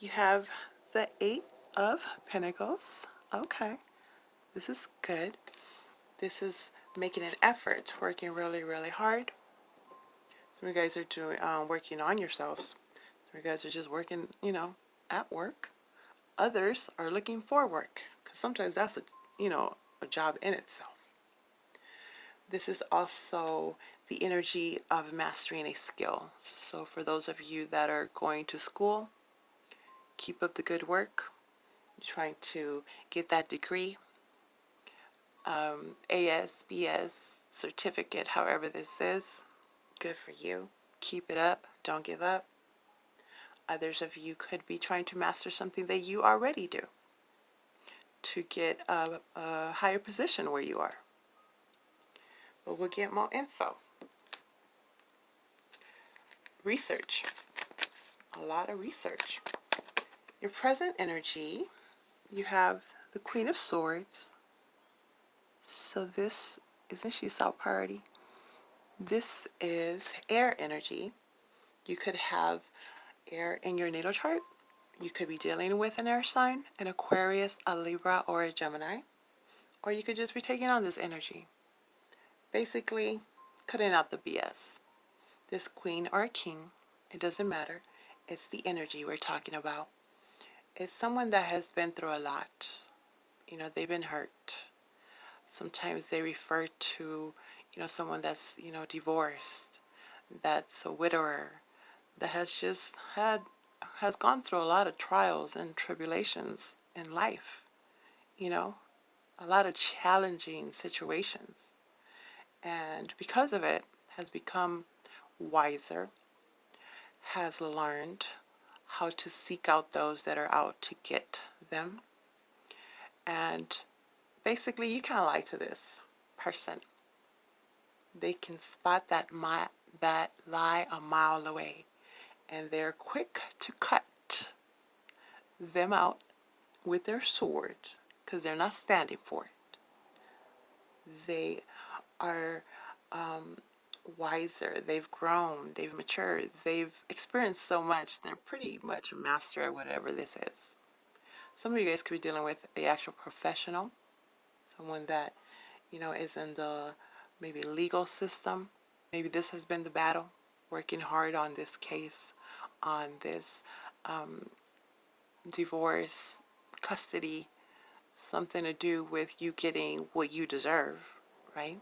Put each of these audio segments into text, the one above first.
You have the Eight of Pentacles. Okay, this is good. This is making an effort, working really, really hard. Some of you guys are doing working on yourselves. Some of you guys are just working, at work. Others are looking for work, because sometimes that's a job in itself. This is also the energy of mastering a skill. So for those of you that are going to school, keep up the good work. You're trying to get that degree, AS, BS, certificate, however this is. Good for you. Keep it up. Don't give up. Others of you could be trying to master something that you already do to get a higher position where you are. But we'll get more info. Research. A lot of research. Your present energy, you have the Queen of Swords. So this, isn't she South Party? This is air energy. You could have air in your natal chart. You could be dealing with an air sign, an Aquarius, a Libra, or a Gemini. Or you could just be taking on this energy. Basically, cutting out the BS. This queen or a king, it doesn't matter. It's the energy we're talking about. It's someone that has been through a lot. They've been hurt. Sometimes they refer to, someone that's, divorced, that's a widower, that has gone through a lot of trials and tribulations in life, a lot of challenging situations. And because of it, has become wiser, has learned how to seek out those that are out to get them. And basically, you kind of lie to this person. They can spot that lie a mile away, and they're quick to cut them out with their sword because they're not standing for it. They are wiser. They've grown. They've matured. They've experienced so much. They're pretty much a master at whatever this is. Some of you guys could be dealing with the actual professional, someone that is in the maybe legal system. Maybe this has been the battle, working hard on this case, on this divorce, custody, something to do with you getting what you deserve, right?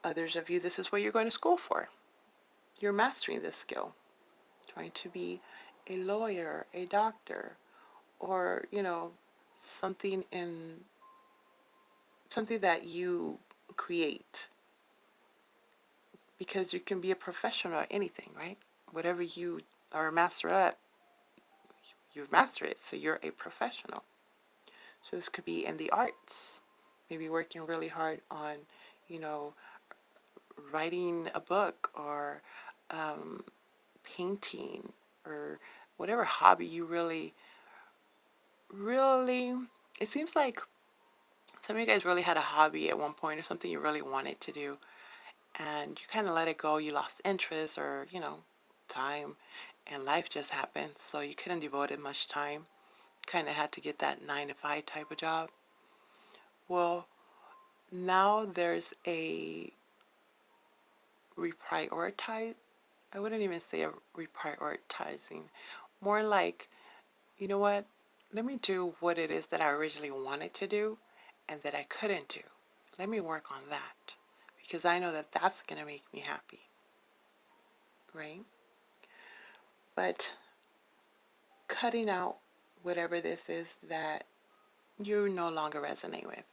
Others of you, this is what you're going to school for. You're mastering this skill, trying to be a lawyer, a doctor, or, something that you create, because you can be a professional at anything, right? Whatever you are a master at, you've mastered it, so you're a professional. So this could be in the arts, maybe working really hard on, writing a book, or painting, or whatever hobby you really, it seems like some of you guys really had a hobby at one point, or something you really wanted to do, and you kind of let it go. You lost interest, or, time, and life just happened, so you couldn't devote it much time. Kind of had to get that 9-to-5 type of job. Well, now there's a reprioritize. I wouldn't even say a reprioritizing. More like, you know what? Let me do what it is that I originally wanted to do and that I couldn't do. Let me work on that, because I know that that's going to make me happy, right? But cutting out whatever this is that you no longer resonate with.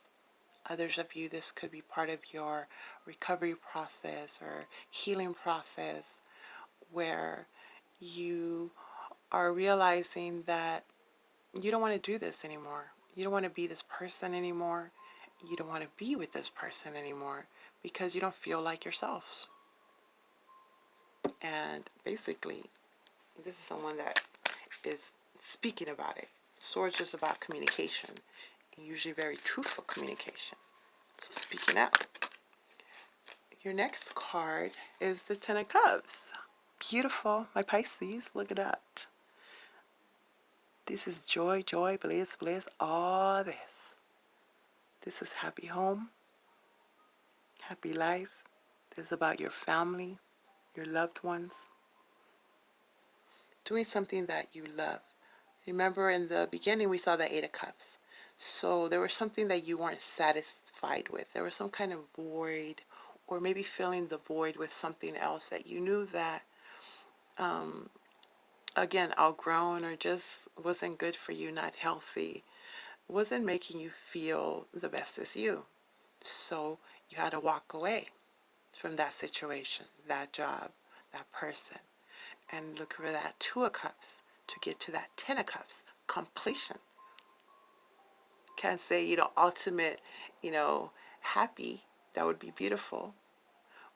Others of you, this could be part of your recovery process or healing process, where you are realizing that you don't want to do this anymore. You don't want to be this person anymore. You don't want to be with this person anymore because you don't feel like yourselves. And basically, this is someone that is speaking about it. Swords is about communication, and usually very truthful communication. So speaking out. Your next card is the Ten of Cups. Beautiful, my Pisces, look at that. This is joy, joy, bliss, bliss, all this. This is happy home, happy life. This is about your family, your loved ones, doing something that you love. Remember in the beginning we saw the Eight of Cups. So there was something that you weren't satisfied with. There was some kind of void, or maybe filling the void with something else that you knew that, again, outgrown or just wasn't good for you, not healthy, wasn't making you feel the best as you. So you had to walk away from that situation, that job, that person, and look for that Two of Cups to get to that Ten of Cups, completion. Can't say, ultimate, happy. That would be beautiful.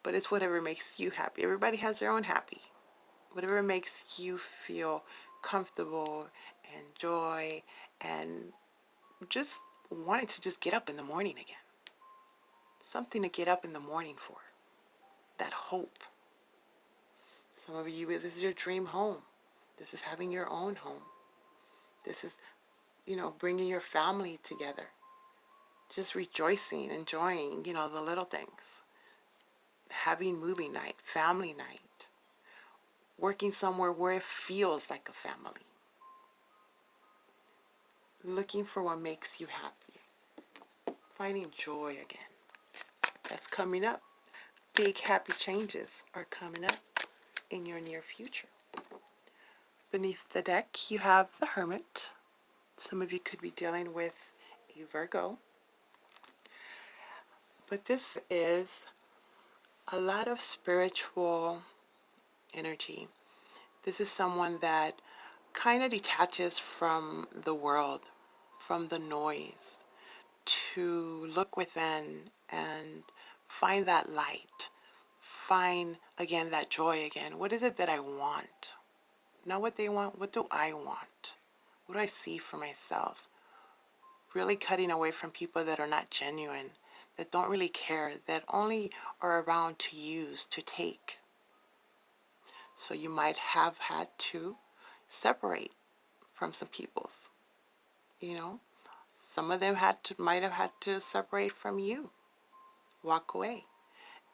But it's whatever makes you happy. Everybody has their own happy. Whatever makes you feel comfortable and joy and just wanting to just get up in the morning again. Something to get up in the morning for. That hope. Some of you, this is your dream home. This is having your own home. This is, bringing your family together. Just rejoicing, enjoying, the little things. Having movie night, family night. Working somewhere where it feels like a family. Looking for what makes you happy. Finding joy again. That's coming up. Big happy changes are coming up in your near future. Beneath the deck, you have the Hermit. Some of you could be dealing with a Virgo. But this is a lot of spiritual energy. This is someone that kind of detaches from the world, from the noise, to look within and find that light. Find, again, that joy again. What is it that I want? Not what they want. What do I want? What do I see for myself? Really cutting away from people that are not genuine, that don't really care, that only are around to use, to take. So you might have had to separate from some peoples. Some of them might have had to separate from you, walk away.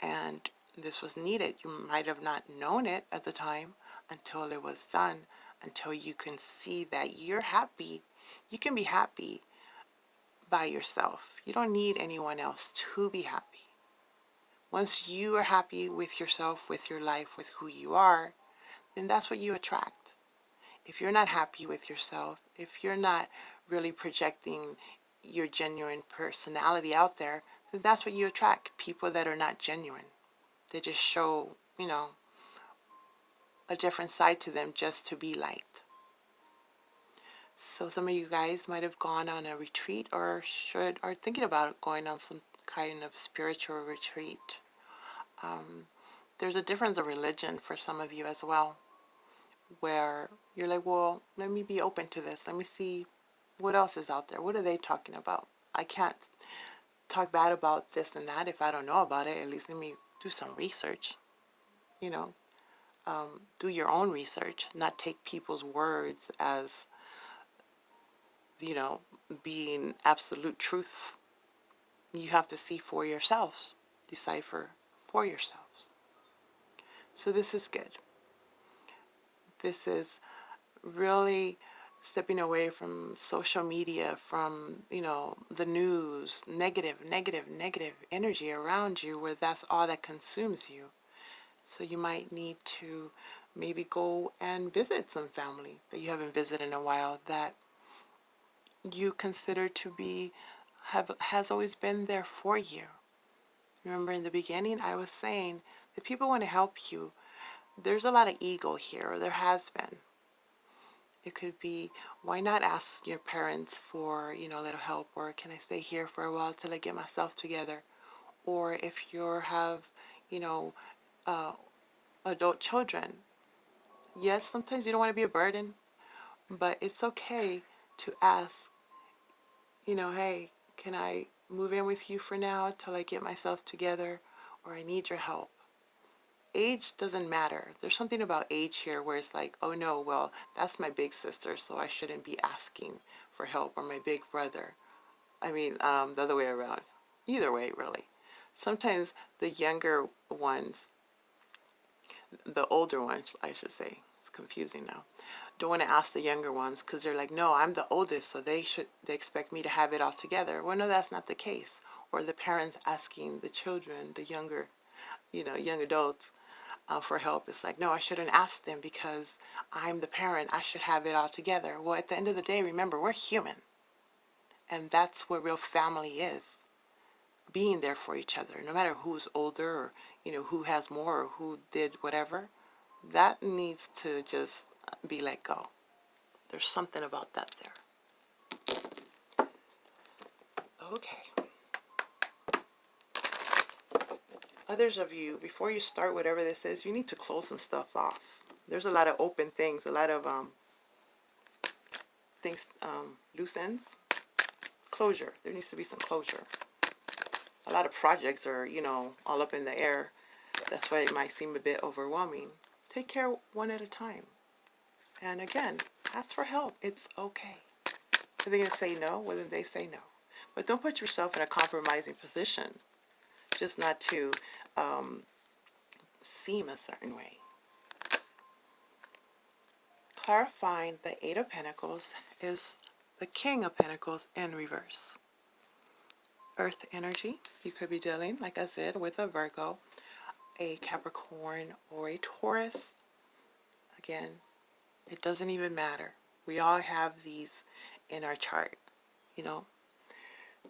And this was needed. You might have not known it at the time until it was done, until you can see that you're happy. You can be happy by yourself. You don't need anyone else to be happy. Once you are happy with yourself, with your life, with who you are, then that's what you attract. If you're not happy with yourself, if you're not really projecting your genuine personality out there, then that's what you attract. People that are not genuine. They just show, a different side to them just to be liked. So some of you guys might have gone on a retreat or are thinking about going on some kind of spiritual retreat. There's a difference of religion for some of you as well, where you're like, well, let me be open to this. Let me see what else is out there. What are they talking about? I can't talk bad about this and that if I don't know about it. At least let me do some research. Do your own research, not take people's words as, being absolute truth. You have to see for yourselves, decipher for yourselves. So this is good. This is really stepping away from social media, from, the news, negative energy around you where that's all that consumes you. So you might need to maybe go and visit some family that you haven't visited in a while that you consider to be, has always been there for you. Remember in the beginning I was saying that people want to help you. There's a lot of ego here, or there has been. It could be, why not ask your parents for, a little help, or can I stay here for a while till I get myself together? Or if you have, adult children, yes, sometimes you don't want to be a burden, but it's okay to ask, hey, can I move in with you for now till I get myself together, or I need your help. age doesn't matter. There's something about age here where it's like, oh no, well, that's my big sister, so I shouldn't be asking for help, or my big brother. I mean, the other way around. Either way, really. Sometimes the younger ones, the older ones, I should say, it's confusing now, don't want to ask the younger ones because they're like, no, I'm the oldest, so they expect me to have it all together. Well, no, that's not the case. Or the parents asking the children, the younger, young adults, for help. It's like, no, I shouldn't ask them because I'm the parent. I should have it all together. Well, at the end of the day, remember, we're human. And that's what real family is. Being there for each other, no matter who's older, or who has more, or who did whatever. That needs to just be let go. There's something about that there. Okay. Others of you, before you start whatever this is, you need to close some stuff off. There's a lot of open things, a lot of things, loose ends. Closure. There needs to be some closure. A lot of projects are, all up in the air. That's why it might seem a bit overwhelming. Take care one at a time. And again, ask for help. It's okay. If they're going to say no, well, then they say no. But don't put yourself in a compromising position just not to seem a certain way. Clarifying the Eight of Pentacles is the King of Pentacles in reverse. Earth energy. You could be dealing, like I said, with a Virgo, a Capricorn, or a Taurus. Again, it doesn't even matter. We all have these in our chart,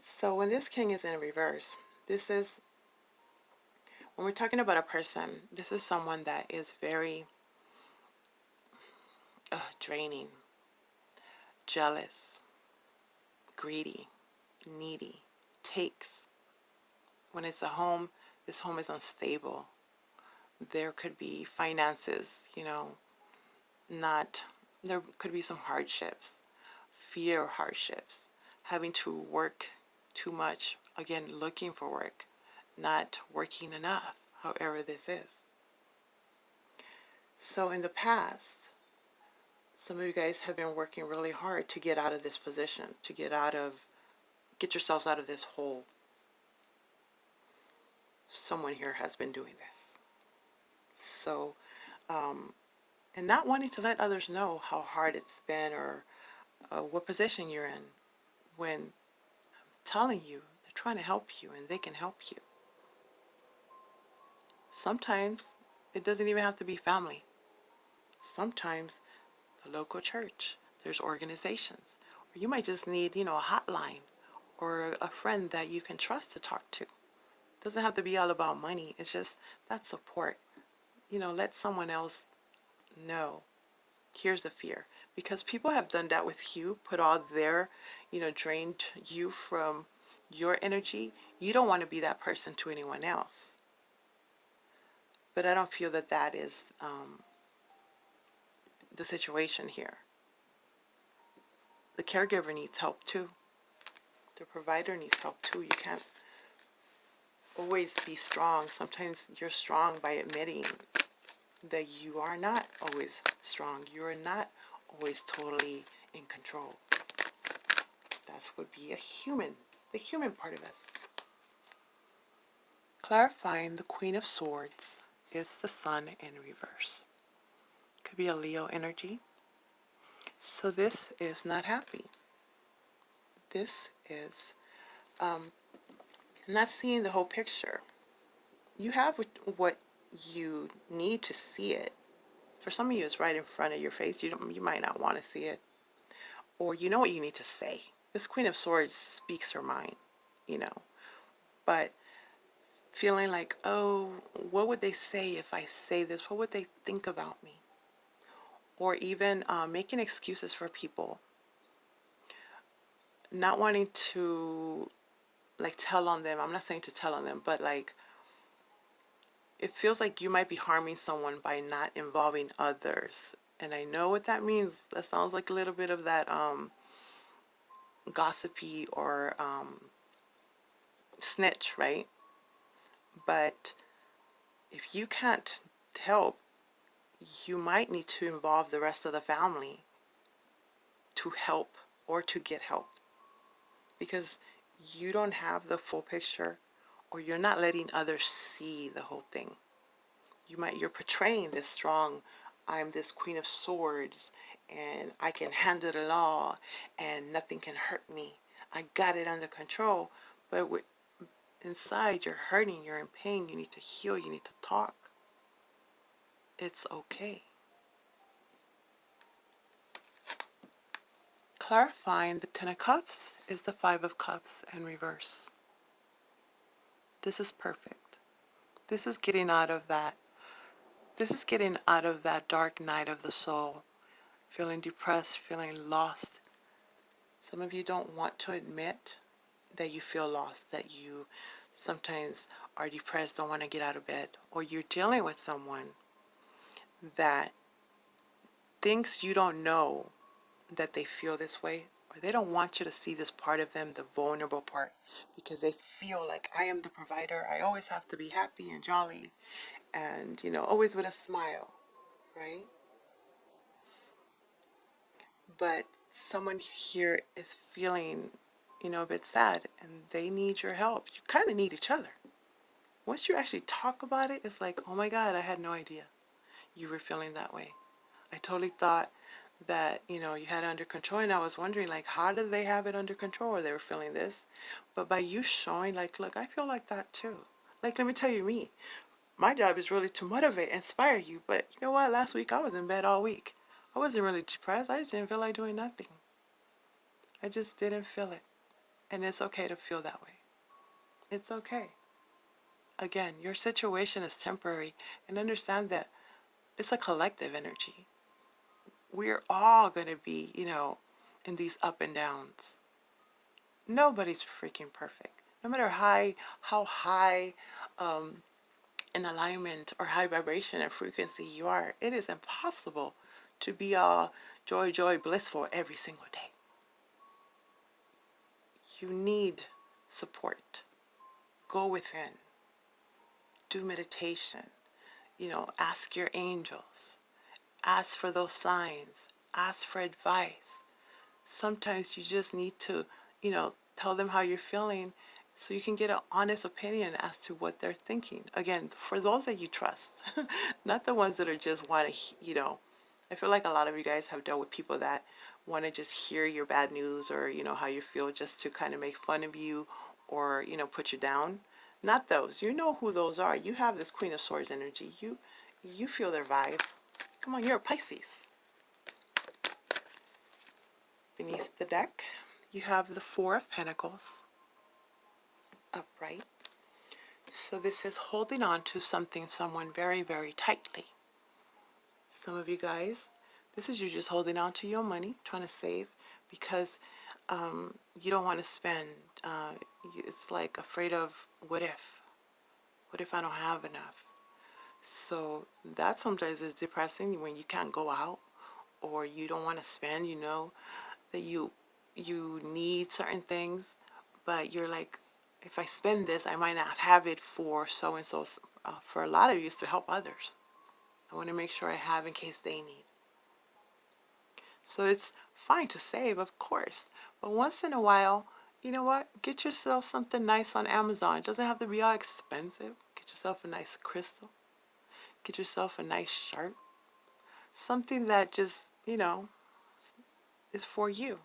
So when this King is in reverse, this is, when we're talking about a person, this is someone that is very draining, jealous, greedy, needy, takes. When it's a home, this home is unstable. There could be finances, there could be some hardships, fear hardships, having to work too much, again, looking for work, not working enough, however this is. So in the past, some of you guys have been working really hard to get out of this position, to get yourselves out of this hole. Someone here has been doing this. So, and not wanting to let others know how hard it's been, or what position you're in, when I'm telling you they're trying to help you and they can help you. Sometimes it doesn't even have to be family. Sometimes the local church, there's organizations, or you might just need, a hotline or a friend that you can trust to talk to. It doesn't have to be all about money. It's just that support. Let someone else know. Here's the fear. Because people have done that with you, put all their, drained you from your energy. You don't want to be that person to anyone else. But I don't feel that that is the situation here. The caregiver needs help too. The provider needs help too. You can't always be strong. Sometimes you're strong by admitting that you are not always strong. You are not always totally in control. That would be the human part of us. Clarifying the Queen of Swords is the Sun in reverse. Could be a Leo energy. So this is not happy. This is not seeing the whole picture. You have what you need to see it. For some of you, it's right in front of your face. You might not want to see it. Or you know what you need to say. This Queen of Swords speaks her mind, But feeling like, oh, what would they say if I say this? What would they think about me? Or even making excuses for people. Not wanting to, tell on them. I'm not saying to tell on them, but, it feels like you might be harming someone by not involving others. And I know what that means. That sounds like a little bit of that gossipy or snitch, right? But if you can't help, you might need to involve the rest of the family to help or to get help, because you don't have the full picture, or you're not letting others see the whole thing. You're portraying this strong, I'm this Queen of Swords and I can handle it all and nothing can hurt me. I got it under control. But inside you're hurting, you're in pain, you need to heal, you need to talk. It's okay. Clarifying the Ten of Cups is the Five of Cups in reverse. This is perfect. This is getting out of that. This is getting out of that dark night of the soul, feeling depressed, feeling lost. Some of you don't want to admit that you feel lost, that you sometimes are depressed, don't want to get out of bed, or you're dealing with someone that thinks you don't know that they feel this way, or they don't want you to see this part of them, the vulnerable part, because they feel like, I am the provider, I always have to be happy and jolly and, always with a smile, right? But someone here is feeling, a bit sad, and they need your help. You kind of need each other. Once you actually talk about it, it's like, oh my God, I had no idea you were feeling that way. I totally thought that, you had it under control, and I was wondering, like, how did they have it under control, or they were feeling this? But by you showing, like, look, I feel like that too. Like, let me tell you, my job is really to motivate, inspire you. But you know what? Last week I was in bed all week. I wasn't really depressed. I just didn't feel like doing nothing. I just didn't feel it. And it's okay to feel that way. It's okay. Again, your situation is temporary, and understand that it's a collective energy. We're all going to be, in these up and downs. Nobody's freaking perfect. No matter how high in alignment or high vibration and frequency you are, it is impossible to be all joy, joy, blissful every single day. You need support. Go within. Do meditation. Ask your angels. Ask for those signs. Ask for advice. Sometimes you just need to, tell them how you're feeling so you can get an honest opinion as to what they're thinking. Again, for those that you trust, not the ones that are just want to, I feel like a lot of you guys have dealt with people that want to just hear your bad news or, how you feel, just to kind of make fun of you or, put you down. Not those. You know who those are. You have this Queen of Swords energy. You feel their vibe. Come on, you're a Pisces. Beneath the deck, you have the Four of Pentacles upright. So this is holding on to something, someone very, very tightly. Some of you guys, this is you just holding on to your money, trying to save, because you don't want to spend. It's like afraid of what if? What if I don't have enough? So that sometimes is depressing when you can't go out or you don't want to spend, that you need certain things, but you're like, if I spend this, I might not have it for so and so. For a lot of you, it's to help others. I want to make sure I have in case they need. So it's fine to save, of course, but once in a while, you know what? Get yourself something nice on Amazon. It doesn't have to be all expensive. Get yourself a nice crystal. Get yourself a nice shirt. Something that just, is for you.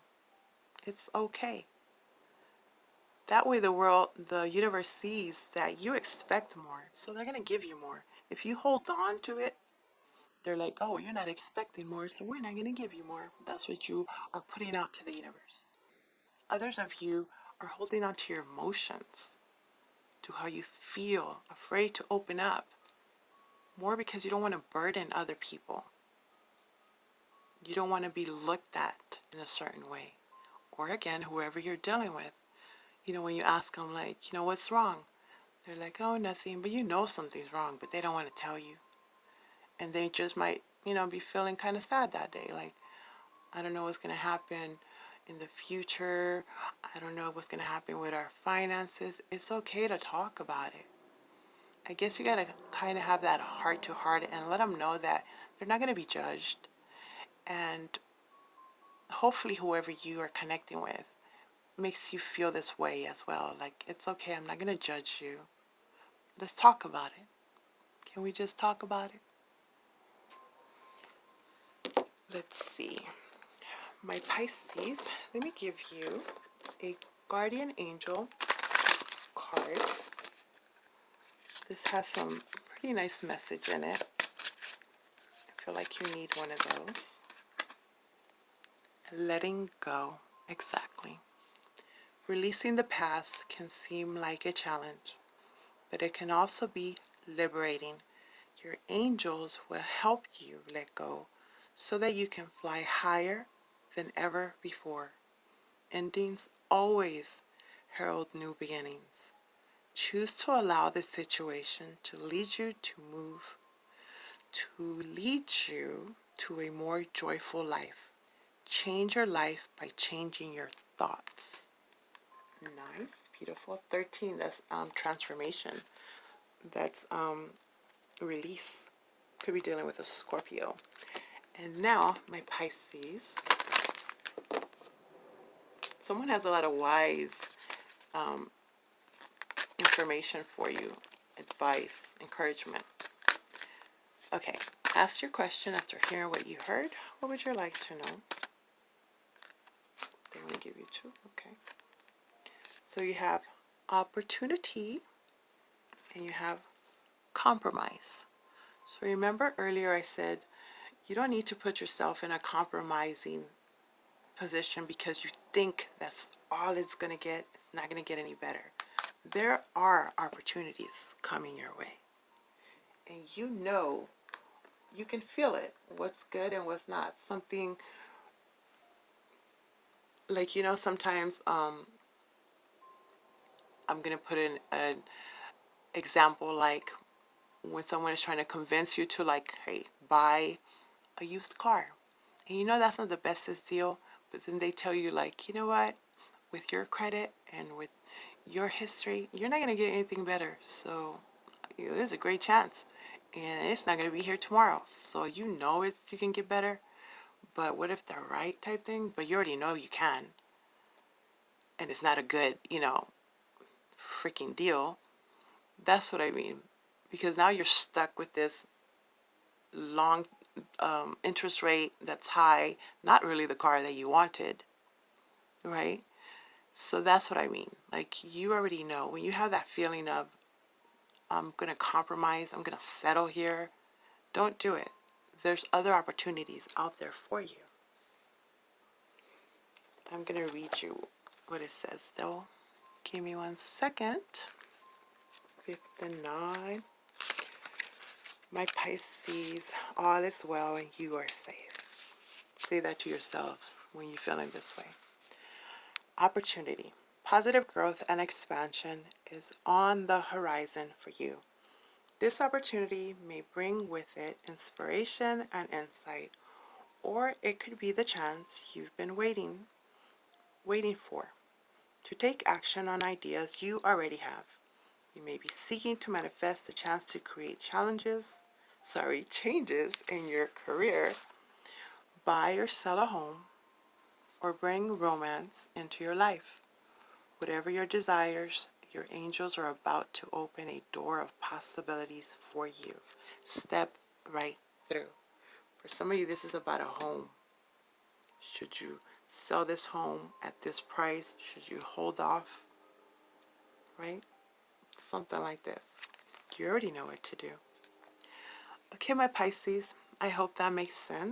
It's okay. That way the universe sees that you expect more. So they're going to give you more. If you hold on to it, they're like, oh, you're not expecting more, so we're not going to give you more. That's what you are putting out to the universe. Others of you are holding on to your emotions, to how you feel, afraid to open up. More because you don't want to burden other people. You don't want to be looked at in a certain way. Or again, whoever you're dealing with. When you ask them, like, what's wrong? They're like, oh, nothing. But something's wrong, but they don't want to tell you. And they just might, be feeling kind of sad that day. Like, I don't know what's going to happen in the future. I don't know what's going to happen with our finances. It's okay to talk about it. I guess you got to kind of have that heart to heart and let them know that they're not going to be judged. And hopefully whoever you are connecting with makes you feel this way as well. Like, it's okay, I'm not going to judge you. Let's talk about it. Can we just talk about it? Let's see. My Pisces, let me give you a guardian angel card. This has some pretty nice message in it. I feel like you need one of those. Letting go. Exactly. Releasing the past can seem like a challenge, but it can also be liberating. Your angels will help you let go so that you can fly higher than ever before. Endings always herald new beginnings. Choose to allow the situation to lead you to a more joyful life. Change your life by changing your thoughts. Nice, beautiful. 13, that's transformation. That's release. Could be dealing with a Scorpio. And now, my Pisces. Someone has a lot of wise information for you. Advice, encouragement. Okay, ask your question after hearing what you heard. What would you like to know? They want to give you two. Okay. So you have opportunity and you have compromise. So remember earlier I said you don't need to put yourself in a compromising position because you think that's all it's going to get. It's not going to get any better. There are opportunities coming your way. And you can feel it, what's good and what's not. Something like, sometimes I'm going to put in an example like when someone is trying to convince you to, like, hey, buy a used car. And that's not the bestest deal, but then they tell you, like, you know what, with your credit and with your history, you're not going to get anything better. So there's a great chance. And it's not going to be here tomorrow. So you can get better. But what if the right type thing? But you already know you can. And it's not a good, freaking deal. That's what I mean. Because now you're stuck with this long interest rate that's high, not really the car that you wanted, right? So that's what I mean. Like, you already know when you have that feeling of, I'm going to compromise, I'm going to settle here, don't do it. There's other opportunities out there for you. I'm going to read you what it says though. Give me 1 second. 59. My Pisces, all is well and you are safe. Say that to yourselves when you're feeling this way. Opportunity. Positive growth and expansion is on the horizon for you. This opportunity may bring with it inspiration and insight, or it could be the chance you've been waiting for to take action on ideas you already have. You may be seeking to manifest a chance to create changes in your career, buy or sell a home, or bring romance into your life. Whatever your desires, your angels are about to open a door of possibilities for you. Step right through. For some of you, this is about a home. Should you sell this home at this price? Should you hold off? Right? Something like this. You already know what to do. Okay, my Pisces, I hope that makes sense.